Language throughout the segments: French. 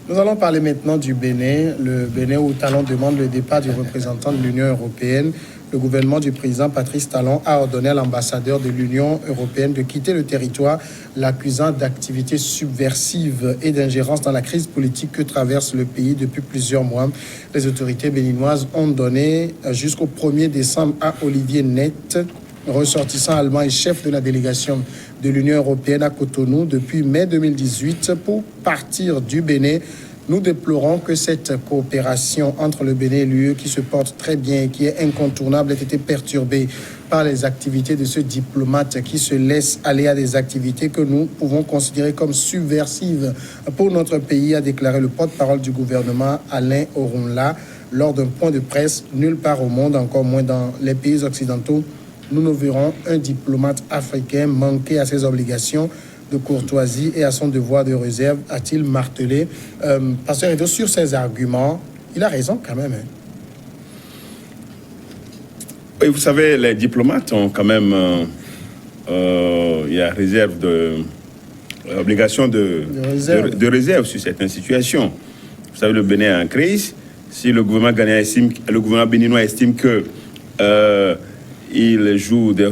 Nous allons parler maintenant du Bénin. Le Bénin où Talon demande le départ du représentant de l'Union européenne. Le gouvernement du président Patrice Talon a ordonné à l'ambassadeur de l'Union européenne de quitter le territoire, l'accusant d'activités subversives et d'ingérence dans la crise politique que traverse le pays depuis plusieurs mois. Les autorités béninoises ont donné jusqu'au 1er décembre à Olivier Net, ressortissant allemand et chef de la délégation de l'Union européenne à Cotonou depuis mai 2018 pour partir du Bénin. Nous déplorons que cette coopération entre le Bénin et l'UE, qui se porte très bien et qui est incontournable, ait été perturbée par les activités de ce diplomate qui se laisse aller à des activités que nous pouvons considérer comme subversives pour notre pays, a déclaré le porte-parole du gouvernement Alain Orunla lors d'un point de presse. Nulle part au monde, encore moins dans les pays occidentaux, nous ne verrons un diplomate africain manquer à ses obligations de courtoisie et à son devoir de réserve, a-t-il martelé. Pasteur Edo, sur ces arguments, il a raison quand même. Hein. Oui, vous savez, les diplomates ont quand même... il y a réserve obligation de réserve sur certaines situations. Vous savez, le Bénin est en crise. Si le gouvernement béninois estime que il joue un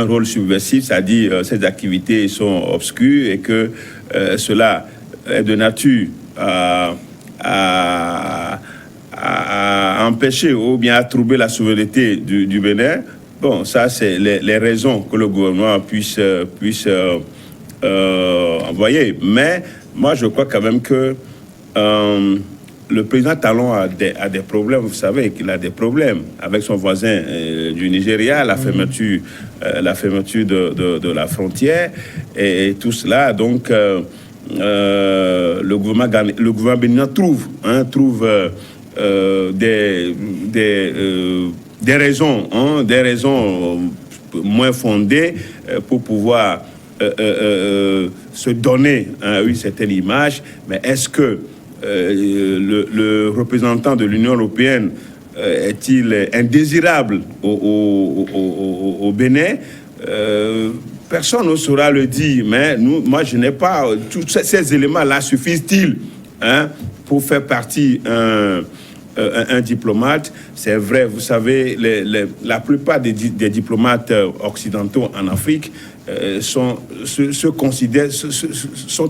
rôle subversif, c'est-à-dire ces activités sont obscures et que cela est de nature à empêcher ou bien à troubler la souveraineté du Bénin. Bon, ça, c'est les raisons que le gouvernement puisse envoyer. Mais moi, je crois quand même que le président Talon a des problèmes. Vous savez qu'il a des problèmes avec son voisin du Nigeria, la fermeture de la frontière et tout cela. Donc, le gouvernement béninois trouve des raisons moins fondées pour pouvoir se donner une certaine image. Mais est-ce que le représentant de l'Union européenne est-il indésirable au Bénin? Personne ne saura le dire, mais moi je n'ai pas... Tous ces éléments-là suffisent-ils pour faire partie un diplomate? C'est vrai, vous savez, la plupart des diplomates occidentaux en Afrique sont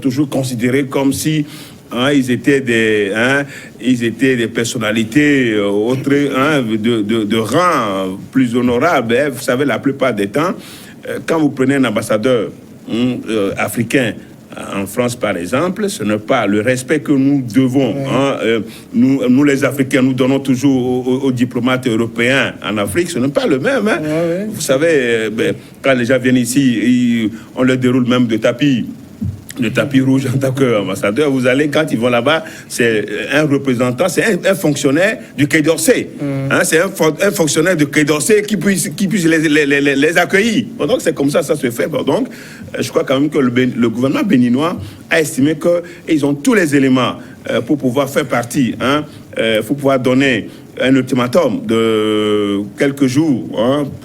toujours considérés comme si ils étaient des personnalités de rang plus honorable. Vous savez, la plupart des temps, quand vous prenez un ambassadeur africain en France, par exemple, ce n'est pas le respect que nous devons. Nous, les Africains, nous donnons toujours aux diplomates européens en Afrique. Ce n'est pas le même. Vous savez, quand les gens viennent ici, on leur déroule même de tapis rouge en tant qu'ambassadeur. Vous allez, quand ils vont là-bas, c'est un représentant, c'est un fonctionnaire du Quai d'Orsay. C'est un fonctionnaire du Quai d'Orsay qui puisse les accueillir. Bon, donc, c'est comme ça se fait. Bon, donc, je crois quand même que le gouvernement béninois a estimé qu'ils ont tous les éléments pour pouvoir faire partie, pour pouvoir donner un ultimatum de quelques jours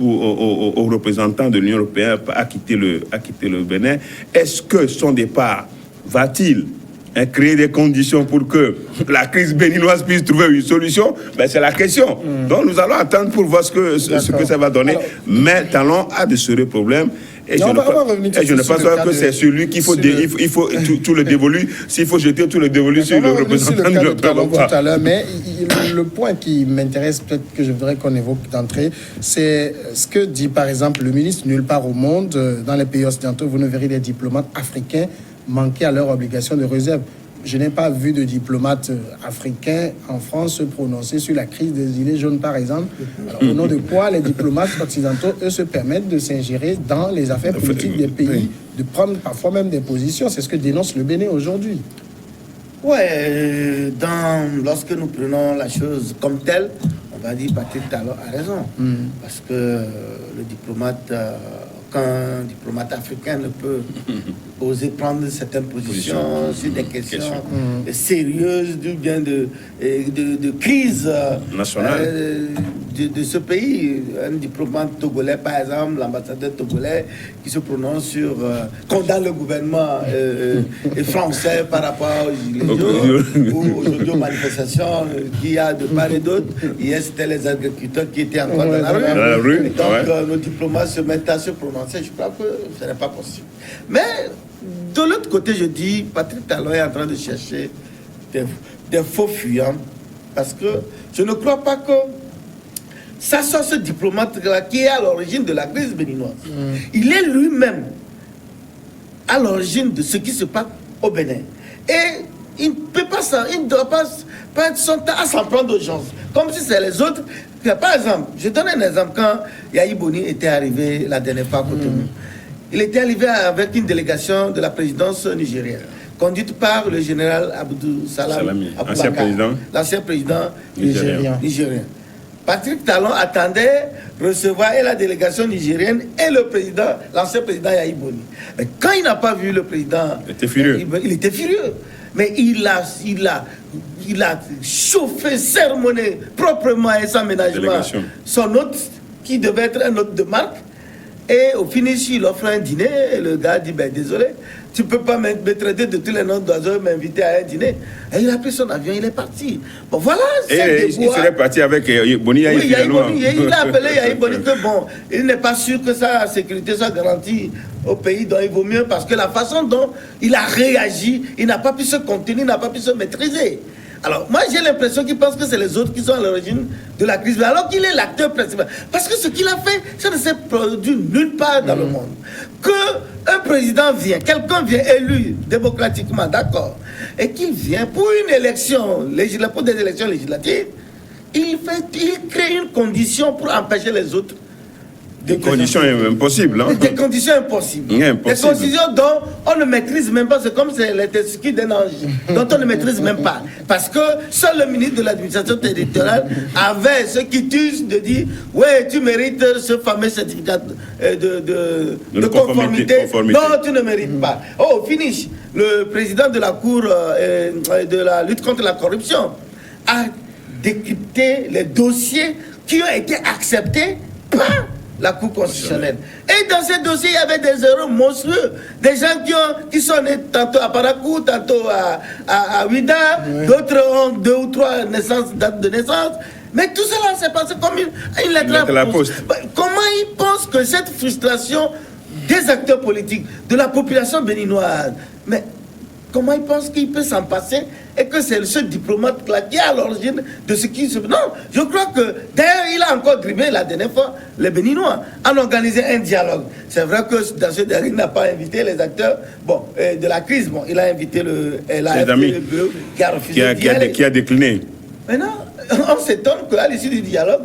aux représentants de l'Union européenne à quitter le Bénin. Est-ce que son départ va-t-il créer des conditions pour que la crise béninoise puisse trouver une solution? C'est la question. Donc nous allons attendre pour voir ce que ça va donner. Alors, mais Talon a de sérieux problèmes. Et je ne pense pas que c'est sur lui qu'il faut, il faut tout le dévolu. S'il faut jeter tout le dévolu sur le représentant de Talon tout à l'heure, mais le point qui m'intéresse, peut-être que je voudrais qu'on évoque d'entrée, c'est ce que dit par exemple le ministre. Nulle part au monde, dans les pays occidentaux, vous ne verrez des diplomates africains manquer à leur obligation de réserve. Je n'ai pas vu de diplomate africain en France se prononcer sur la crise des Gilets jaunes, par exemple. Alors, au nom de quoi les diplomates occidentaux, eux, se permettent de s'ingérer dans les affaires politiques des pays, de prendre parfois même des positions? C'est ce que dénonce le Bénin aujourd'hui. Ouais, lorsque nous prenons la chose comme telle, on va dire Patrick Talon a raison. Parce que le diplomate, aucun diplomate africain ne peut oser prendre certaines positions sur des questions sérieuses, du bien de crise nationale de ce pays. Un diplomate togolais, par exemple, l'ambassadeur togolais, qui se prononce sur condamne le gouvernement français par rapport aux Gilets jaunes ou aujourd'hui aux manifestations qu'il y a de part et d'autre. Hier, c'était les agriculteurs qui étaient encore dans la rue. Et donc, nos diplomates se mettent à se prononcer. Je crois que ce n'est pas possible. Mais de l'autre côté, je dis, Patrick Talon est en train de chercher des faux fuyants, parce que je ne crois pas que ça soit ce diplomate-là qui est à l'origine de la crise béninoise. Il est lui-même à l'origine de ce qui se passe au Bénin. Et il ne peut pas, il ne doit pas perdre son temps à s'en prendre d'urgence, comme si c'est les autres. Par exemple, je donne un exemple. Quand Yahi Boni était arrivé la dernière fois à Cotonou, il était arrivé avec une délégation de la présidence nigérienne, conduite par le général Abdou Salami, l'ancien président nigérien. Patrick Talon attendait recevoir et la délégation nigérienne et le président, l'ancien président Yahi Boni. Mais quand il n'a pas vu le président, il était furieux. Il était furieux. Mais il a chauffé, sermonné proprement et sans ménagement son hôte, qui devait être un hôte de marque. Et au finish, il offre un dîner. Et le gars dit, ben désolé, tu ne peux pas me traiter de tous les noms d'oiseaux, m'inviter à un dîner. Et il a pris son avion, il est parti. Bon, voilà. Et il serait parti avec Boni Yahi. Oui, Yahi Boni. Il a appelé Yahi Boni que bon, il n'est pas sûr que sa sécurité soit garantie au pays, donc il vaut mieux, parce que la façon dont il a réagi, il n'a pas pu se contenir, il n'a pas pu se maîtriser. Alors, moi, j'ai l'impression qu'il pense que c'est les autres qui sont à l'origine de la crise, alors qu'il est l'acteur principal. Parce que ce qu'il a fait, ça ne s'est produit nulle part dans le monde. Qu'un président vient, quelqu'un vient élu démocratiquement, d'accord, et qu'il vient pour une élection législative, pour des élections législatives, il crée une condition pour empêcher les autres. Des conditions impossibles. Hein? Des conditions impossibles. Des conditions dont on ne maîtrise même pas. C'est comme les testicules d'un ange, dont on ne maîtrise même pas. Parce que seul le ministre de l'administration territoriale avait ce qui tue de dire, ouais, tu mérites ce fameux certificat de conformité. Non, tu ne mérites pas. Oh, finish. Le président de la Cour de la lutte contre la corruption a décrypté les dossiers qui ont été acceptés par la Cour constitutionnelle. Et dans ces dossiers, il y avait des erreurs monstrueuses. Des gens qui sont nés tantôt à Parakou, tantôt à Ouida, d'autres ont 2 ou 3 dates de naissance. Mais tout cela s'est passé comme une lettre à la poste. Comment ils pensent que cette frustration des acteurs politiques, de la population béninoise, mais comment ils pensent qu'il peut s'en passer et que c'est ce diplomate-là qui est à l'origine de ce qui se... Non, je crois que... D'ailleurs, il a encore dribblé la dernière fois les Béninois en organisant un dialogue. C'est vrai que dans ce dernier, il n'a pas invité les acteurs de la crise. Bon, il a invité le bureau qui a refusé qui a décliné. Maintenant, on s'étonne qu'à l'issue du dialogue,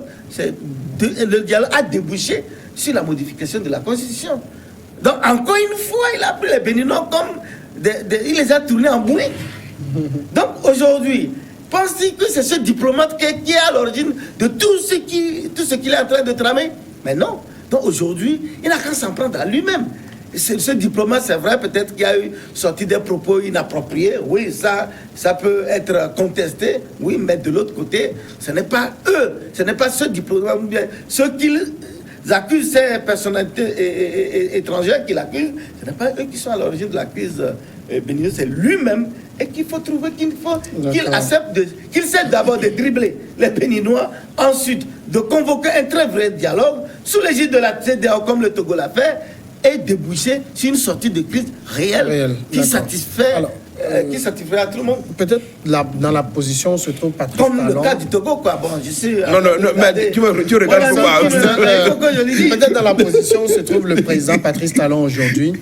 le dialogue a débouché sur la modification de la Constitution. Donc, encore une fois, il a pris les Béninois comme... il les a tournés en bourrique. Donc aujourd'hui, pense-t-il que c'est ce diplomate qui est à l'origine de tout ce qu'il est en train de tramer? Mais non. Donc aujourd'hui, il n'a qu'à s'en prendre à lui-même. Ce diplomate, c'est vrai, peut-être qu'il y a eu sorti des propos inappropriés. Oui, ça peut être contesté. Oui, mais de l'autre côté, ce n'est pas eux, ce n'est pas ce diplomate, bien ceux qu'ils accusent, ces personnalités étrangères qui l'accusent, ce n'est pas eux qui sont à l'origine de la crise béninoise, c'est lui-même, et qu'il faut trouver qu'il accepte, qu'il cesse d'abord de dribbler les Béninois, ensuite de convoquer un très vrai dialogue sous l'égide de la CEDEAO comme le Togo l'a fait, et déboucher sur une sortie de crise réelle qui satisfait. Qui satisfera tout le monde. Peut-être dans la position se trouve Patrice Talon. Comme le cas du Togo, quoi. Bon, je sais. Non, mais tu regardes pourquoi. Peut-être dans la position se trouve le président Patrice Talon aujourd'hui.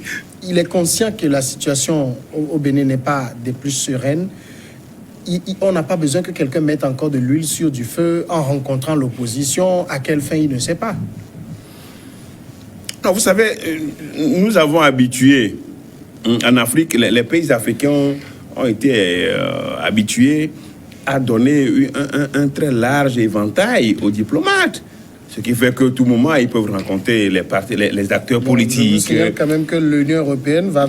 Il est conscient que la situation au Bénin n'est pas des plus sereines. On n'a pas besoin que quelqu'un mette encore de l'huile sur du feu en rencontrant l'opposition. À quelle fin, il ne sait pas. Non, vous savez, nous avons habitué. En Afrique, les pays africains ont été habitués à donner un très large éventail aux diplomates. Ce qui fait que tout moment, ils peuvent rencontrer les acteurs politiques. Je signale quand même que l'Union européenne va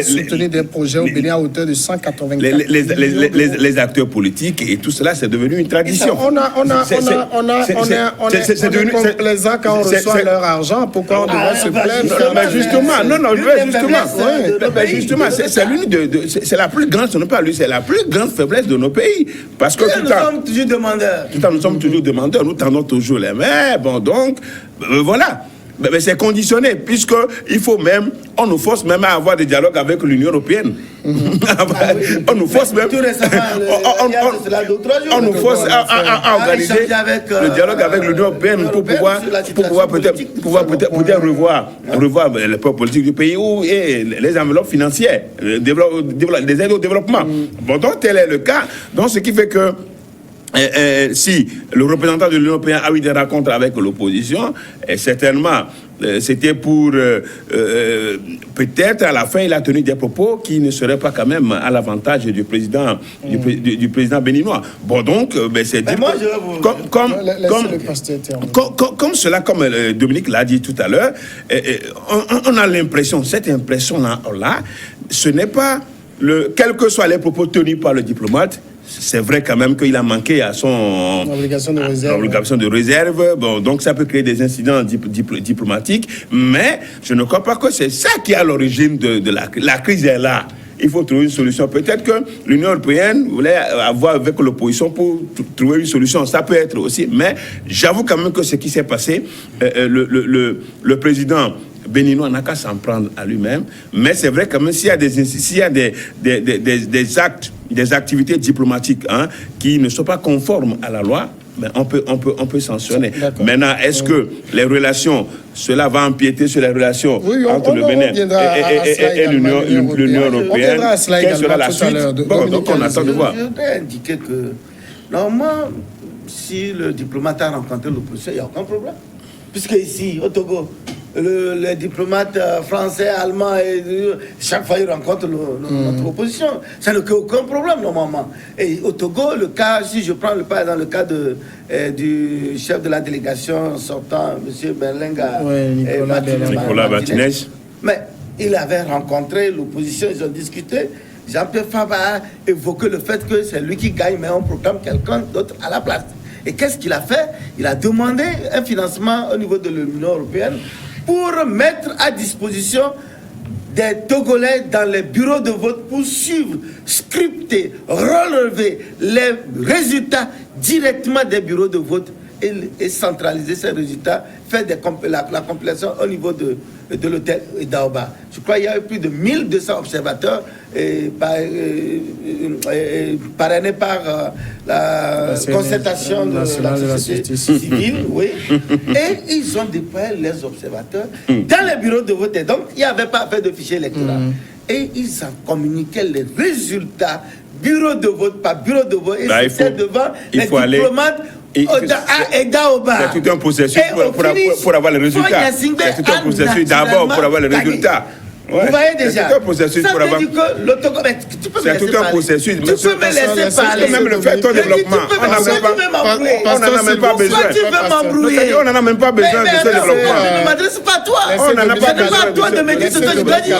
soutenir des projets au Bénin à hauteur de 184 millions d'euros. Les acteurs politiques et tout cela, c'est devenu une tradition. C'est devenu complaisant quand on reçoit leur argent. Pourquoi on devrait se plaindre? Justement, c'est la plus grande, c'est la plus grande faiblesse de nos pays. Parce que nous sommes toujours demandeurs. Nous sommes toujours demandeurs, nous tendons toujours les mains. Bon, donc, voilà. Mais c'est conditionné, puisqu'il faut même, on nous force même à avoir des dialogues avec l'Union européenne. On nous force même. On nous force à organiser le dialogue avec l'Union européenne pour pouvoir peut-être revoir les politiques du pays ou les enveloppes financières, des aides au développement. Bon, donc tel est le cas. Donc, ce qui fait que si le représentant de l'Union européenne a eu des rencontres avec l'opposition, certainement, c'était pour peut-être à la fin, il a tenu des propos qui ne seraient pas quand même à l'avantage du président du président béninois. Bon, donc, c'est dit comme cela, comme Dominique l'a dit tout à l'heure, on a l'impression, cette impression-là, ce n'est pas quels que soient les propos tenus par le diplomate. C'est vrai quand même qu'il a manqué à son obligation de réserve. Bon, donc ça peut créer des incidents diplomatiques, mais je ne crois pas que c'est ça qui est à l'origine de la crise est là. Il faut trouver une solution. Peut-être que l'Union européenne voulait avoir avec l'opposition pour trouver une solution. Ça peut être aussi, mais j'avoue quand même que ce qui s'est passé, le président béninois n'a qu'à s'en prendre à lui-même, mais c'est vrai quand même s'il y a des activités diplomatiques qui ne sont pas conformes à la loi, mais on peut sanctionner. Maintenant, est-ce que les relations, cela va empiéter sur les relations entre le Bénin et l'Union européenne? Quelle sera la suite? Donc on attend de voir. Je voudrais indiquer que normalement, si le diplomate a rencontré l'opposition, il n'y a aucun problème. Puisque ici, au Togo, les diplomates français, allemands, chaque fois ils rencontrent notre opposition. Ça n'a aucun problème normalement. Et au Togo, le cas, si je prends dans le cas du chef de la délégation sortant, M. Berlinga, Nicolas Martinez. Mais il avait rencontré l'opposition, ils ont discuté. Jean-Pierre Fabre a évoqué le fait que c'est lui qui gagne, mais on proclame quelqu'un d'autre à la place. Et qu'est-ce qu'il a fait? Il a demandé un financement au niveau de l'Union européenne pour mettre à disposition des Togolais dans les bureaux de vote pour suivre, scripter, relever les résultats directement des bureaux de vote et centraliser ces résultats, faire la compilation au niveau de l'hôtel d'Aoba. Je crois qu'il y a eu plus de 1200 observateurs parrainés par la concertation de la société civile. Oui. Et ils ont déployé les observateurs dans les bureaux de vote. Donc, il n'y avait pas fait de fichier électoral. Et ils ont communiqué les résultats, bureau de vote par bureau de vote. Et c'était devant les diplomates. C'est tout un processus pour avoir les résultats. C'est tout un processus d'abord pour avoir les résultats. Ouais. Vous voyez déjà. C'est tout un processus pour avoir. C'est tout un processus. Tu peux me laisser parler. Même le fait ton développement. On n'en a même pas besoin. On n'en a même pas besoin de ce développement. Je ne m'adresse pas à toi. On n'en a pas besoin. à toi de me dire ce que je dois dire.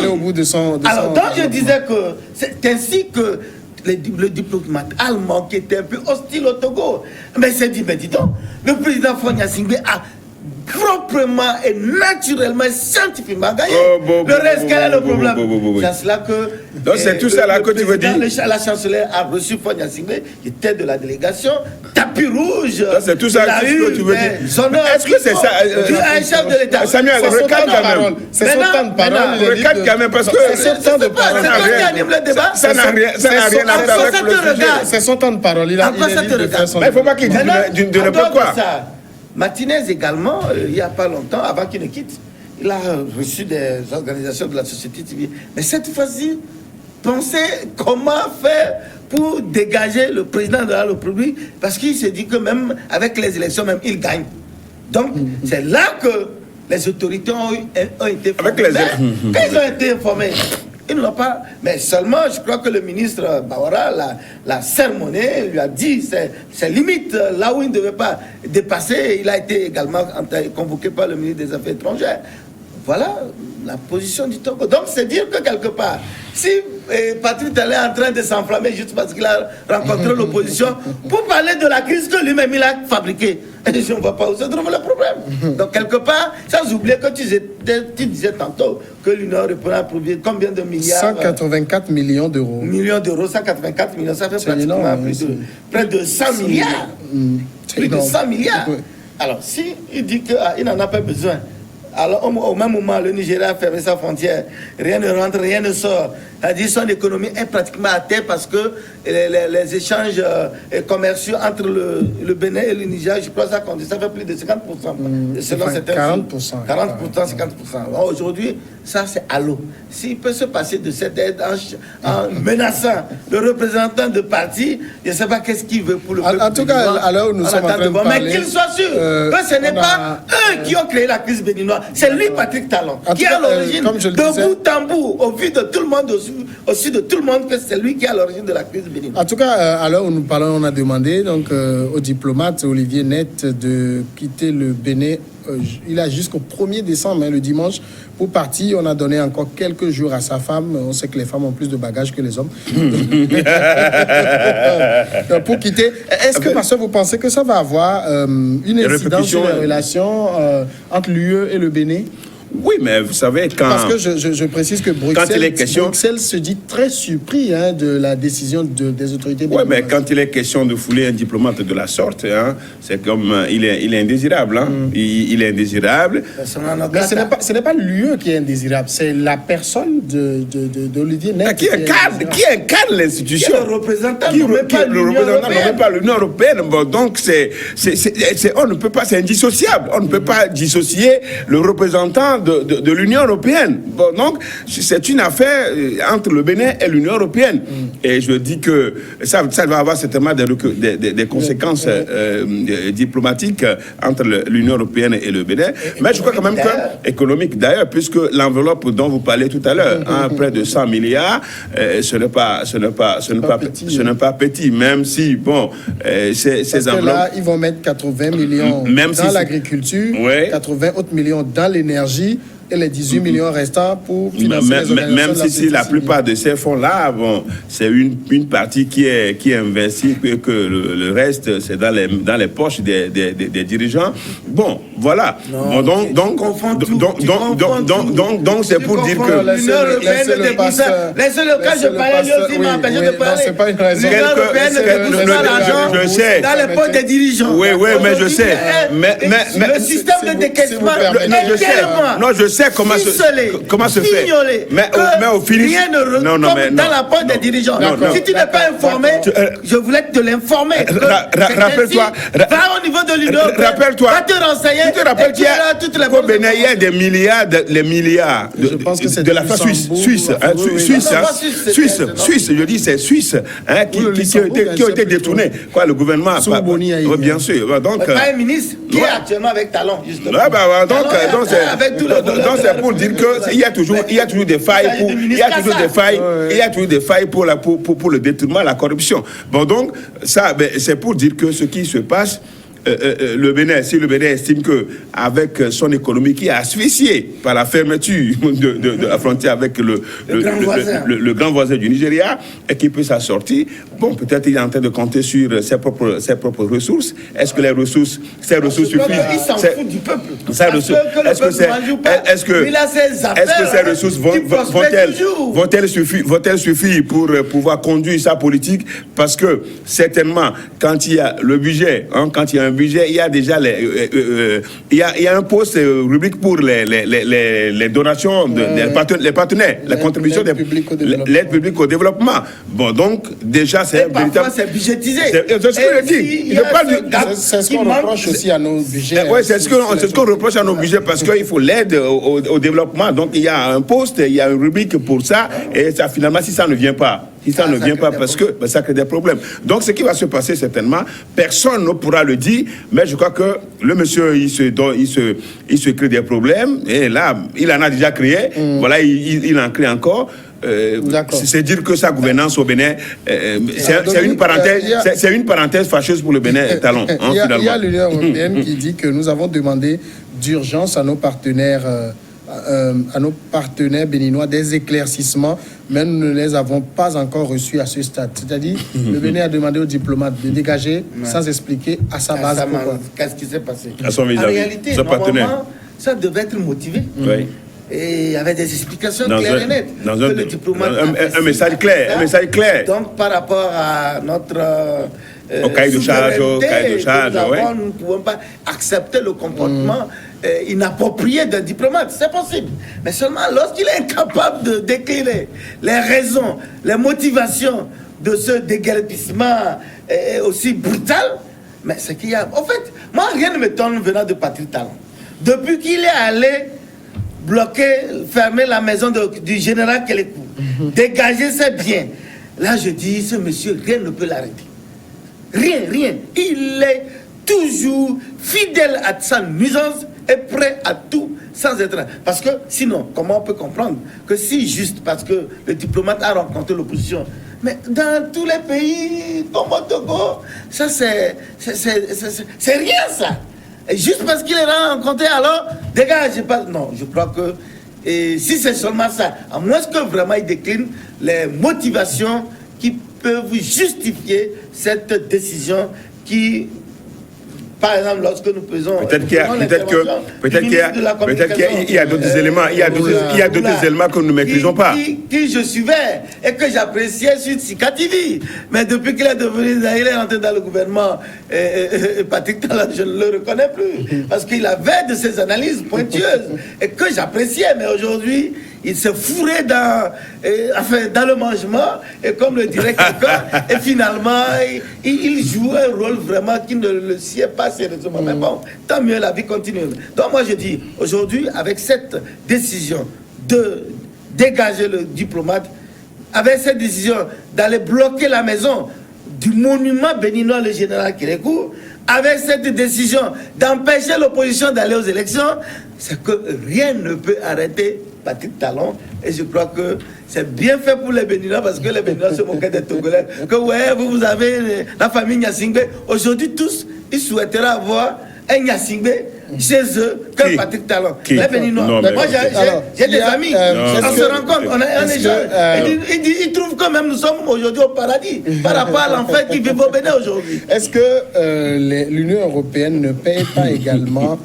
Alors, donc je disais que c'est ainsi que le diplomate allemand qui était un peu hostile au Togo, mais s'est dit, dis donc, le président Fonya Singbe a proprement et naturellement, scientifiquement gagné. Le reste, quel est le problème? C'est cela que... Donc c'est tout ça là que tu veux dire. La chancelière a reçu Fonya Singbe, qui était de la délégation, tapis rouge. C'est tout ça que tu veux dire. Est-ce que c'est ça? Un chef de l'État. Samuel, recadre quand même. C'est son temps de parole. Recadre quand même parce que... C'est son temps de parole. Ça n'a rien à faire avec le sujet. C'est son temps de parole. Il a dit de faire son... Mais il ne faut pas qu'il dise de n'importe quoi. Martinez également, il n'y a pas longtemps, avant qu'il ne quitte, il a reçu des organisations de la société civile. Mais cette fois-ci, pensez comment faire pour dégager le président de la République, parce qu'il s'est dit que même avec les élections, même il gagne. Donc, c'est là que les autorités ont été informées. Quand ils ont été informés, Ils ne l'ont pas. Mais seulement, je crois que le ministre Bawara l'a sermonné, lui a dit c'est limite là où il ne devait pas dépasser. Il a été également convoqué par le ministre des Affaires étrangères. Voilà la position du Togo. Donc, c'est dire que quelque part, si Patrice Talon est en train de s'enflammer juste parce qu'il a rencontré l'opposition pour parler de la crise que lui-même il a fabriquée, je ne vois pas où se trouve le problème. Donc, quelque part, sans oublier que tu disais tantôt que l'Union européenne a approuvé combien de milliards 184 millions d'euros. 184 millions, ça fait pratiquement près de 100 milliards. Plus de 100 milliards. Alors, si il dit qu'il n'en a pas besoin, alors au même moment, le Nigeria a fermé sa frontière, rien ne rentre, rien ne sort. C'est-à-dire son économie est pratiquement à terre parce que les échanges commerciaux entre le Bénin et le Nigeria, je crois que ça fait plus de 50%. Selon certains 40%. 40%, 50%. Aujourd'hui, ça c'est à l'eau. S'il peut se passer de cette aide en menaçant le représentant de parti, je ne sais pas qu'est-ce qu'il veut pour le peuple. En tout cas, à l'heure où nous sommes en train de parler... Mais qu'il soit sûr que ce n'est pas eux qui ont créé la crise béninoise. C'est lui, Patrick Talon, qui est à l'origine de bout en bout, au vu de tout le monde, aussi de tout le monde, que c'est lui qui est à l'origine de la crise béninoise. En tout cas, à l'heure où nous parlons, on a demandé donc, au diplomate Olivier Net de quitter le Bénin. Il a jusqu'au 1er décembre, le dimanche, pour partir. On a donné encore quelques jours à sa femme. On sait que les femmes ont plus de bagages que les hommes. Pour quitter. Est-ce que, parce que vous pensez que ça va avoir une incidence sur les relations entre l'UE et le Bénin? Oui, mais vous savez, Parce que je précise que Bruxelles se dit très surpris de la décision des autorités. Oui, mais quand il est question de fouler un diplomate de la sorte, c'est comme... il est indésirable. Il est indésirable. Mais ce n'est pas l'UE qui est indésirable, c'est la personne d'Olivier Net. Qui incarne l'institution. Le représentant n'aurait pas l'Union européenne. Bon, donc, on ne peut pas, c'est indissociable. On ne peut pas dissocier le représentant de l'Union européenne. Bon, donc, c'est une affaire entre le Bénin et l'Union européenne. Et je dis que ça va avoir certainement des conséquences diplomatiques entre l'Union européenne et le Bénin. Mais je crois quand même que, économique d'ailleurs, puisque l'enveloppe dont vous parlez tout à l'heure, près de 100 milliards, ce n'est pas petit, même si, bon, ces enveloppes... Là, ils vont mettre 80 millions dans l'agriculture, 80 autres millions dans l'énergie, et les 18 millions restants pour financer les organisations. Même si la plupart de ces fonds-là, bon, c'est une partie qui est investie, que le reste, c'est dans les poches des dirigeants. Bon, voilà. Non, donc, c'est pour dire que... L'Union européenne ne dépense pas. Laissez-le cas, je parlais, lui aussi m'a empêché de parler. L'Union européenne ne dépense pas l'argent dans les poches des dirigeants. Oui, mais je sais. Mais le système de décaissement est tellement... Non, je sais comment se fait. Mais au finish, rien ne retombe dans la poche des dirigeants. Si tu n'es pas informé, je voulais te l'informer. Rappelle-toi. Va au niveau de l'Union européenne. Rappelle-toi. Va te renseigner. Tu te rappelles qu'il y a des milliards, de la Suisse, je dis c'est Suisse, qui ont été détournés. Quoi, le gouvernement a pas. Bien sûr. Donc, le Premier ministre qui est actuellement avec Talon, justement. Donc c'est pour dire qu'il y a toujours des failles pour le détournement, la corruption. Bon, donc ça, c'est pour dire que ce qui se passe, le Bénin, si le Bénin estime que avec son économie qui est asphyxiée par la fermeture de la frontière avec le grand voisin du Nigeria, et qu'il peut s'en sortir, bon, peut-être il est en train de compter sur ses propres ressources. Est-ce que ces ressources suffisent? Il s'en fout du peuple. Est-ce que ces ressources vont-elles suffire pour pouvoir conduire sa politique? Parce que certainement, quand il y a le budget, quand il y a un budget, il y a déjà il y a un poste rubrique pour les donations les partenaires, la contribution l'aide publique au développement. Bon, donc déjà c'est parfois c'est budgétisé. C'est ce que je dis. C'est ce qu'on reproche aussi à nos budgets. Oui, c'est ce qu'on reproche à nos budgets, parce qu'il faut l'aide au développement. Donc il y a un poste, il y a une rubrique pour ça, et ça finalement, si ça ne vient pas, parce que ça crée des problèmes. Donc, ce qui va se passer certainement, personne ne pourra le dire, mais je crois que le monsieur, il se crée des problèmes, et là, il en a déjà créé, voilà, il en crée encore. c'est dire que sa gouvernance au Bénin, c'est une parenthèse fâcheuse pour le Bénin Talon. Il y a l'Union européenne qui dit que nous avons demandé d'urgence à nos partenaires béninois des éclaircissements, mais nous ne les avons pas encore reçus à ce stade. C'est-à-dire, le Bénin a demandé aux diplomates de dégager sans expliquer à sa base pourquoi. Qu'est-ce qui s'est passé? À son vis-à-vis, en réalité, normalement, ça devait être motivé. Oui. Et il y avait des explications claires et nettes. Le diplomate un message clair. Donc, par rapport à notre au cahier de charge, nous ne pouvons pas accepter le comportement inapproprié d'un diplomate. C'est possible. Mais seulement lorsqu'il est incapable de décliner les raisons, les motivations de ce déguerpissement aussi brutal, mais c'est qu'il y a... En fait, moi, rien ne m'étonne venant de Patrick Talon. Depuis qu'il est allé fermer la maison du général Kélékou, dégager ses biens, là, je dis, ce monsieur, rien ne peut l'arrêter. Rien. Il est toujours fidèle à sa nuisance et prêt à tout sans être... Parce que sinon, comment on peut comprendre que si juste parce que le diplomate a rencontré l'opposition, mais dans tous les pays, comme au Togo, ça c'est rien ça. Et juste parce qu'il est rencontré, alors, dégage, pas... Non, je crois que si c'est seulement ça, à moins que vraiment il décline les motivations qui peuvent justifier cette décision qui, par exemple, lorsque nous faisons... Peut-être qu'il y a d'autres éléments, il y a d'autres éléments que nous ne maîtrisons pas. Qui je suivais et que j'appréciais sur Sika TV. Mais depuis qu'il est devenu, il est rentré dans le gouvernement, Patrick Talon, je ne le reconnais plus. Parce qu'il avait de ces analyses pointueuses et que j'appréciais. Mais aujourd'hui, il s'est fourré dans le mangement, et comme le dirait quelqu'un, et finalement, il joue un rôle vraiment qui ne le sied pas sérieusement. Mais bon, tant mieux, la vie continue. Donc moi je dis, aujourd'hui, avec cette décision de dégager le diplomate, avec cette décision d'aller bloquer la maison du monument béninois, le général Kélékou, avec cette décision d'empêcher l'opposition d'aller aux élections, c'est que rien ne peut arrêter Patrick Talon, et je crois que c'est bien fait pour les Béninois, parce que les Béninois se moquaient des Togolais, que ouais, vous avez la famille Nyasingbe. Aujourd'hui, tous, ils souhaiteraient avoir un Nyasingbe chez eux, comme Patrick Talon. Les Béninois. Non, moi, j'ai des amis, on se rencontre, on a un échange. Ils trouvent que même nous sommes aujourd'hui au paradis, par rapport à l'enfer qui vit au Bénin aujourd'hui. Est-ce que l'Union européenne ne paye pas également...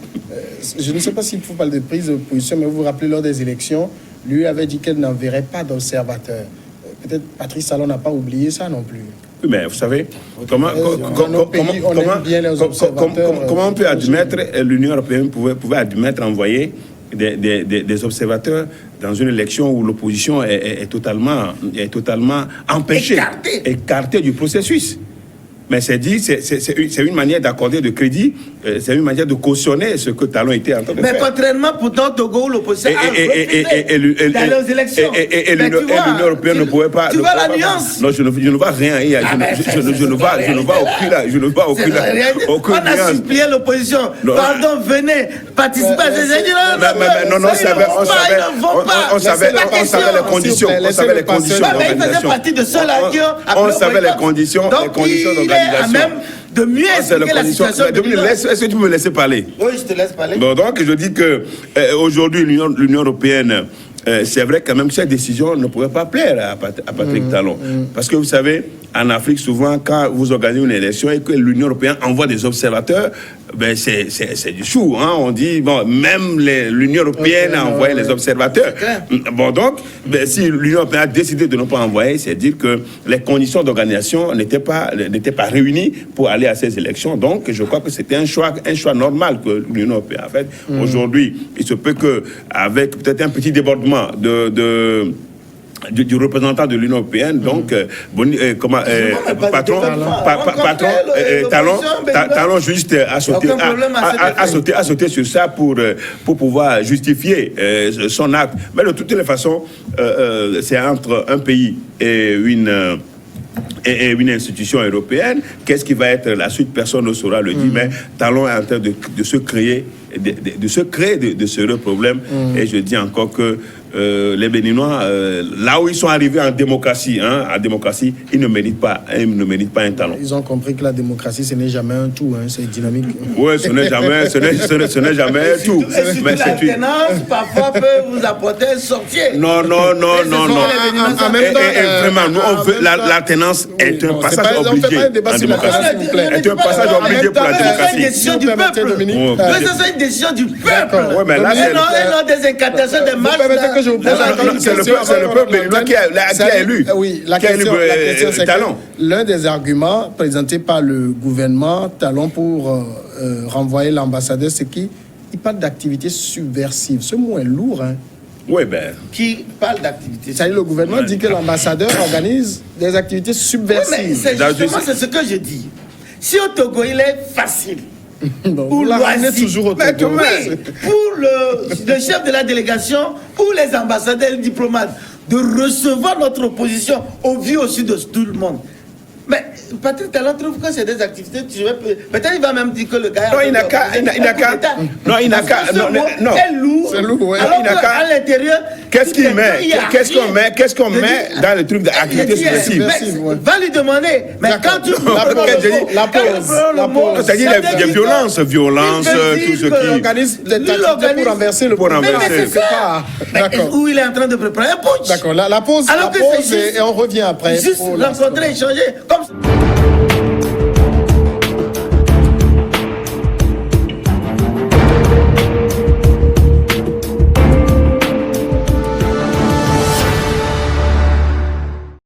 je ne sais pas s'il faut parler de prise de position, mais vous vous rappelez, lors des élections, lui avait dit qu'elle n'enverrait pas d'observateurs. Peut-être Patrice Talon n'a pas oublié ça non plus. Oui, mais vous savez, comment on peut admettre, l'Union européenne pouvait admettre envoyer des observateurs dans une élection où l'opposition est totalement empêchée, écartée du processus. Mais c'est une manière d'accorder de crédit, c'est une manière de cautionner ce que Talon était en train de faire. Mais contrairement pourtant Togo où l'opposition a refusé d'aller aux élections. Et l'Union européenne ne pouvait pas... Tu vois la nuance? Non, je ne vois rien. Je ne vois aucune nuance. On a supplié l'opposition. Pardon, venez participer à ces élections. Non, on savait les conditions. On savait les conditions d'organisation. Il faisait partie de ceux-là qui ont... On savait les conditions d'organisation. À même de mieux expliquer la situation. Est-ce que tu peux me laisser parler? Oui, je te laisse parler. Bon, donc, je dis que aujourd'hui, l'Union européenne, c'est vrai quand même que cette décision ne pourrait pas plaire à Patrick Talon. Parce que vous savez, en Afrique, souvent, quand vous organisez une élection et que l'Union européenne envoie des observateurs, ben c'est du chou. Hein? On dit, bon, même l'Union européenne a envoyé les observateurs. Bon, donc, ben, si l'Union européenne a décidé de ne pas envoyer, c'est dire que les conditions d'organisation n'étaient pas réunies pour aller à ces élections. Donc, je crois que c'était un choix normal que l'Union européenne a fait. Aujourd'hui, il se peut qu'avec peut-être un petit débordement du représentant de l'Union européenne, donc Talon juste a sauté sur ça pour pouvoir justifier son acte. Mais de toutes les façons, c'est entre un pays et une institution européenne. Qu'est-ce qui va être la suite? Personne ne saura le dire, mais Talon est en train de se créer de sérieux problèmes. Et je dis encore que les Béninois, là où ils sont arrivés en démocratie, ils ne méritent pas un talon. Ils ont compris que la démocratie, ce n'est jamais un tout, c'est dynamique. Oui, ce n'est jamais un tout. Mais l'alternance, parfois, peut vous apporter un sorcier. Non. En même temps, vraiment, nous, on veut l'alternance est un passage obligé. Est un passage obligé pour la démocratie. C'est une décision du peuple. C'est une décision du peuple. Oui, mais là, c'est des incantations, des marches. C'est le peuple béninois qui a élu. Oui, la question, c'est Talon. L'un des arguments présentés par le gouvernement Talon pour renvoyer l'ambassadeur, c'est qu'il parle d'activités subversives. Ce mot est lourd, hein. Oui, ben. Qui parle d'activités. Ça y est, le gouvernement dit que l'ambassadeur organise des activités subversives. Oui, mais c'est ce que je dis. Si au Togo, il est facile. Vous la ramenez toujours au Togo. Oui, pour le chef de la délégation ou les ambassadeurs et les diplomates de recevoir notre opposition au vu aussi de tout le monde. Mais Patrick Talon trouve que c'est des activités. Peut-être il va même dire que le gars. Non, il n'a qu'à. Non. C'est lourd. Ouais. Alors qu'à l'intérieur. Qu'est-ce qu'on met dans le truc d'activité subversive? Va lui demander. Mais quand tu. La pause. C'est-à-dire des violences, tout ce qui. Organise des tactiques pour renverser le pouvoir. D'accord. Où il est en train de préparer un putsch. D'accord. La pause et on revient après. Juste rencontrer, échanger. Comme